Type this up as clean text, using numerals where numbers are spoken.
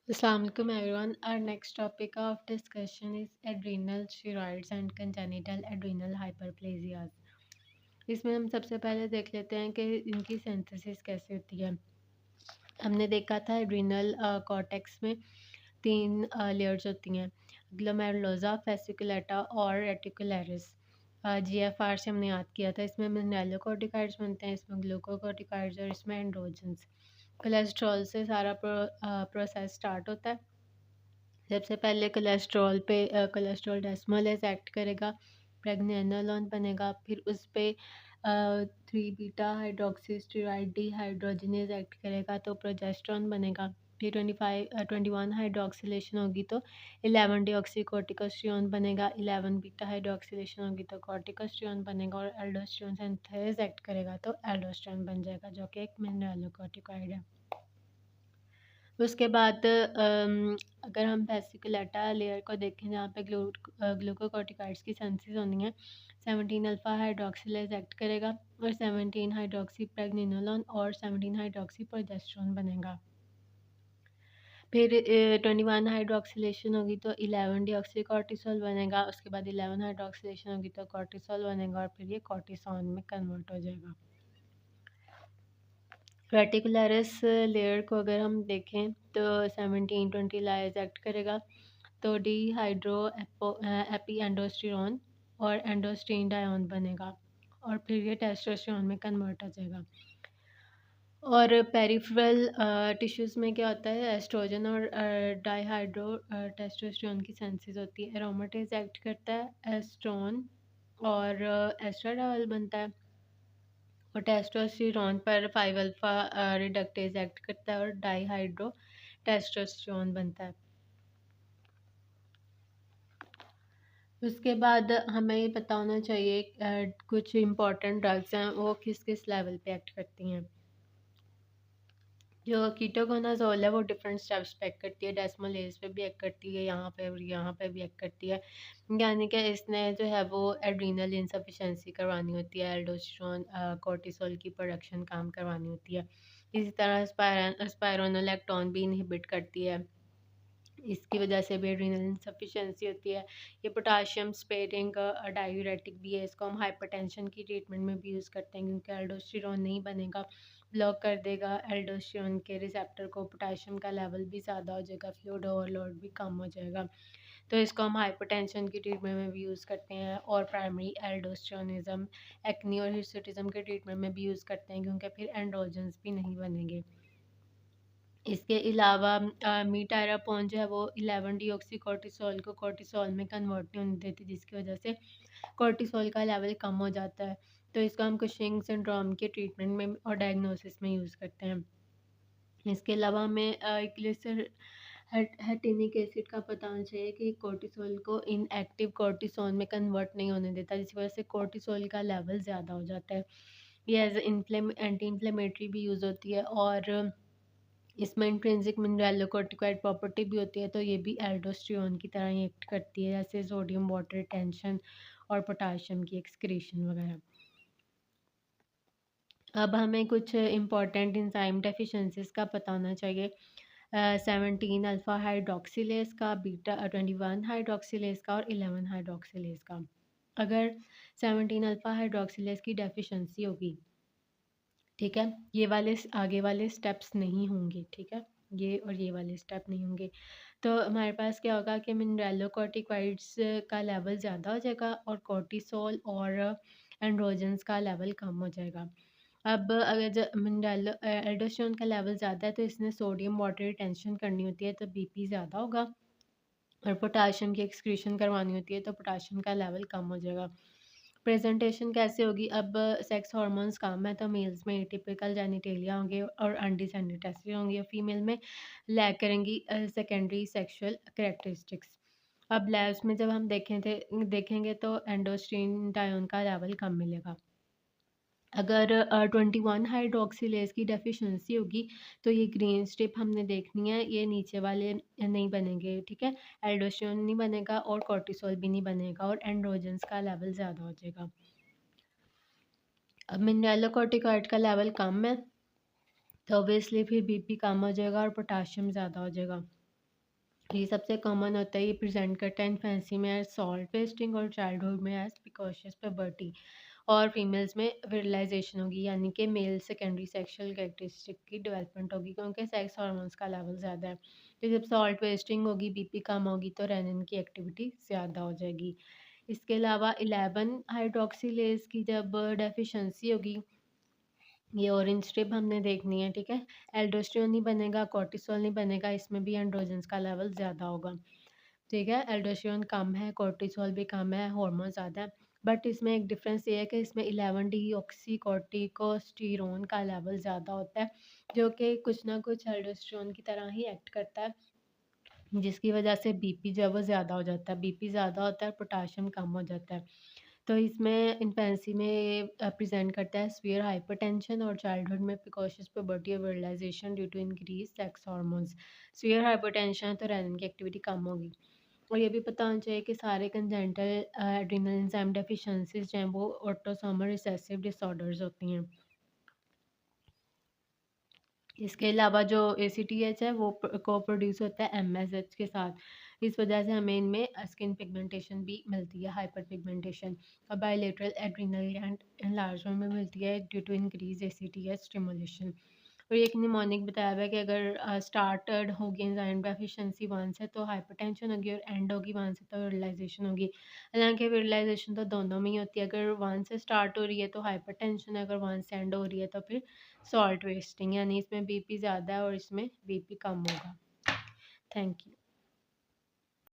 Assalamu alaikum everyone. Our next topic of discussion is adrenal steroids and congenital adrenal hyperplasias. इसमें हम सबसे पहले देख लेते हैं कि इनकी सिंथेसिस कैसे होती है। हमने देखा था एड्रीनल कॉर्टेक्स में तीन लेयर्स होती हैं, ग्लोमेरुलोसा, फेसिकुलेटा और रेटिकुलरिस। जीएफआर से हमने याद किया था। इसमें मिनरलोकॉर्टिकॉइड्स बनते हैं, इसमें ग्लूकोकॉर्टिकॉइड्स और इसमें एंड्रोजन्स। कोलेस्ट्रॉल से सारा प्रोसेस स्टार्ट होता है। सबसे पहले कोलेस्ट्रॉल डेस्मोलेज एक्ट करेगा, प्रेगनेनोलोन बनेगा, फिर उस पर 3 beta hydroxy steroid dehydrogenase act करेगा तो प्रोजेस्टेरॉन बनेगा। फिर 21 हाइड्रोक्सिलेशन होगी तो 11 डीऑक्सीकोर्टिकोस्टेरोन बनेगा, 11 बीटा हाइड्रोक्सिलेशन होगी तो कॉर्टिकोस्टेरोन बनेगा और एल्डोस्टेरोन सिंथेज एक्ट करेगा तो एल्डोस्टेरोन बन जाएगा, जो कि एक मिनरलोकॉर्टिकॉइड है। उसके बाद अगर हम वेसिकुलेटा लेयर को देखें जहाँ पे ग्लूकोकॉर्टिकॉइड्स की सिंथेसिस होनी है, 17 अल्फा हाइड्रोक्सिलेज एक्ट करेगा और 17 हाइड्रोक्सी प्रेगनिनोलोन और 17 हाइड्रोक्सी प्रोजेस्टेरोन बनेगा। फिर 21 हाइड्रोक्सिलेशन होगी तो 11 डीऑक्सी कॉर्टिसोल बनेगा, उसके बाद 11 हाइड्रोक्सिलेशन होगी तो कॉर्टिसोल बनेगा और फिर ये कॉर्टिसोन में कन्वर्ट हो जाएगा। रेटिकुलरिस लेयर को अगर हम देखें तो 17-20 लाइज एक्ट करेगा तो डिहाइड्रो एपी एंडोस्टेरोन और एंडोस्टेन डायोन बनेगा और फिर ये टेस्टोस्टेरोन में कन्वर्ट हो जाएगा। और पेरिफेरल टिश्यूज़ में क्या होता है, एस्ट्रोजन और डाइहाइड्रो टेस्टोस्टेरोन की सिंथेसिस होती है। एरोमेटेज एक्ट करता है एस्ट्रोन और एस्ट्राडायोल बनता है और टेस्टोस्टेरोन पर 5 अल्फा रिडक्टेज एक्ट करता है और डाइहाइड्रो टेस्टोस्टेरोन बनता है। उसके बाद हमें ये पता होना चाहिए कुछ इम्पोर्टेंट ड्रग्स हैं वो किस किस लेवल पे एक्ट करती हैं। जो कीटोकोनाजोल है वो डिफरेंट स्टेप्स पे एक्ट करती है, डेस्मोलेज पे भी एक्ट करती है, यहाँ पे भी एक्ट करती है। यानी कि इसने जो है वो एड्रीनल इनसफिशेंसी करवानी होती है, एल्डोस्टेरोन कोर्टिसोल की प्रोडक्शन काम करवानी होती है। इसी तरह स्पायरोनोलेक्टोन भी इनहिबिट करती है, इसकी वजह से भी एड्रीनल इनसफिशेंसी होती है। ये पोटाशियम स्पेयरिंग डायूरेटिक भी है, इसको हम हाइपरटेंशन की ट्रीटमेंट में भी यूज़ करते हैं क्योंकि एल्डोस्टेरोन नहीं बनेगा, ब्लॉक कर देगा एल्डोस्टेरोन के रिसेप्टर को, पोटाशियम का लेवल भी ज़्यादा हो जाएगा, फ्लूइड ओवरलोड भी कम हो जाएगा। तो इसको हम हाइपरटेंशन की ट्रीटमेंट में भी यूज़ करते हैं और प्राइमरी एल्डोस्टेरोनिज्म, एक्नी और हिर्सुटिज्म के ट्रीटमेंट में भी यूज़ करते हैं क्योंकि फिर एंड्रोजन्स भी नहीं बनेंगे। इसके अलावा मीटायरापोन जो है वो 11 डीऑक्सी कोर्टिसोल को कोर्टिसोल में कन्वर्ट नहीं होने देती, जिसकी वजह से कोर्टिसोल का लेवल कम हो जाता है। तो इसको हम कुशिंग सिंड्रोम के ट्रीटमेंट में और डायग्नोसिस में यूज़ करते हैं। इसके अलावा हमें हेटिनिक एसिड का पता होना चाहिए कि कोर्टिसोल को इनएक्टिव कोर्टिसोन में कन्वर्ट नहीं होने देता, जिसकी वजह से कोर्टिसोल का लेवल ज़्यादा हो जाता है। ये एज एंटी इन्फ्लेमेटरी भी यूज़ होती है और इसमें इंट्रिंसिक मिनरलोकॉर्टिकॉइड प्रॉपर्टी भी होती है, तो ये भी एल्डोस्टेरोन की तरह ही एक्ट करती है, जैसे सोडियम वाटर रिटेंशन और पोटाशियम की एक्सक्रीशन वगैरह। अब हमें कुछ इम्पॉर्टेंट इंजाइम डेफिशिएंसीज का पता होना चाहिए। 17 अल्फ़ा हाइड्रोक्सिलेज का, बीटा 21 हाइड्रोक्सिलेज का और 11 हाइड्रोक्सिलेज का। अगर 17 अल्फ़ा हाइड्रोक्सिलेज की डेफिशिएंसी होगी, ठीक है, ये वाले आगे वाले स्टेप्स नहीं होंगे, ठीक है, ये और ये वाले स्टेप नहीं होंगे, तो हमारे पास क्या होगा कि मिनरलोकॉर्टिकॉइड्स का लेवल ज़्यादा हो जाएगा और कोर्टिसोल और एंड्रोजन्स का लेवल कम हो जाएगा। अब अगर एल्डोस्टेरोन का लेवल ज़्यादा है तो इसने सोडियम वाटर रिटेंशन करनी होती है तो बीपी ज़्यादा होगा और पोटाशियम की एक्सक्रीशन करवानी होती है तो पोटाशियम का लेवल कम हो जाएगा। प्रेजेंटेशन कैसे होगी, अब सेक्स हार्मोन्स कम है तो मेल्स में एटिपिकल जेनिटेलिया होंगे और अनडिसेंडेड टेस्टिस होंगी और फीमेल में लैक करेंगी सेकेंडरी सेक्सुअल कैरेक्टरिस्टिक्स। अब लैब्स में जब हम देखेंगे तो एंडोस्ट्रीन डायोन का लेवल कम मिलेगा। अगर 21 हाइड्रोक्सिलेज की डेफिशिएंसी होगी तो ये ग्रीन स्ट्रिप हमने देखनी है, ये नीचे वाले नहीं बनेंगे, ठीक है, एल्डोस्टेरोन नहीं बनेगा और कोर्टिसोल भी नहीं बनेगा और एंड्रोजन्स का लेवल ज़्यादा हो जाएगा। अब मिनरलोकॉर्टिकॉइड का लेवल कम है तो ऑब्वियसली फिर बीपी कम हो जाएगा और पोटाशियम ज़्यादा हो जाएगा। ये सबसे कॉमन होता है, ये प्रेजेंट करता है इन्फेंसी में एज सॉल्ट वेस्टिंग और चाइल्डहुड में एज प्रिकॉशियस puberty। और फीमेल्स में विरलाइजेशन होगी, यानी कि मेल सेकेंडरी सेक्सुअल कैरेक्टरिस्टिक की डेवलपमेंट होगी, क्योंकि सेक्स हार्मोन्स का लेवल ज़्यादा है। तो जब सॉल्ट वेस्टिंग होगी, बीपी कम होगी, तो रेनिन की एक्टिविटी ज़्यादा हो जाएगी। इसके अलावा 11 हाइड्रोक्सीलेज की जब डेफिशिएंसी होगी, ये ऑरेंज स्ट्रिप हमने देखनी है, ठीक है। एल्डोस्टेरोन नहीं बनेगा, कोर्टिसोल नहीं बनेगा, इसमें भी एंड्रोजन्स का लेवल ज़्यादा होगा, ठीक है। एल्डोस्टेरोन कम है, कोर्टिसोल भी कम है, हार्मोन ज़्यादा है। बट इसमें एक डिफरेंस ये है कि इसमें 11 डी ऑक्सी कॉर्टिकोस्टेरोन का लेवल ज़्यादा होता है, जो कि कुछ ना कुछ एल्डोस्टेरोन की तरह ही एक्ट करता है, जिसकी वजह से बीपी जो है वो ज़्यादा हो जाता है। बीपी ज़्यादा होता है, पोटाशियम कम हो जाता है। तो इसमें इन्फेंसी में प्रेजेंट करता है सीवियर हाइपरटेंशन, और चाइल्डहुड में प्रिकॉशियस पुबर्टी और virilization due to increase sex hormones. Severe hypertension है तो रेनिन की एक्टिविटी कम होगी। और ये भी पता होना चाहिए कि सारे कंजेंटल एड्रिनल एंजाइम डेफिशिएंसीज जो हैं वो ऑटोसोमल रिसेसिव डिसऑर्डर्स होती हैं। इसके अलावा जो ACTH है वो को प्रोड्यूस होता है MSH के साथ। इस वजह से हमें इनमें स्किन पिगमेंटेशन भी मिलती है, हाइपर पिगमेंटेशन। और बायलेटरल एड्रिनल ग्लैंड एनलार्जमेंट में मिलती है due to increase ACTH stimulation. और एक निमोनिक बताया हुआ है कि अगर स्टार्टेड होगी एंजाइम डेफिशिएंसी 1 से तो हाइपरटेंशन होगी, और एंड होगी 1 से तो विरलाइजेशन होगी। हालांकि विरलाइजेशन तो दोनों में ही होती है, अगर 1 से स्टार्ट हो रही है तो हाइपरटेंशन है, अगर 1 से एंड हो रही है तो फिर सॉल्ट वेस्टिंग, यानी इसमें बीपी ज़्यादा है और इसमें बीपी कम होगा। Thank you.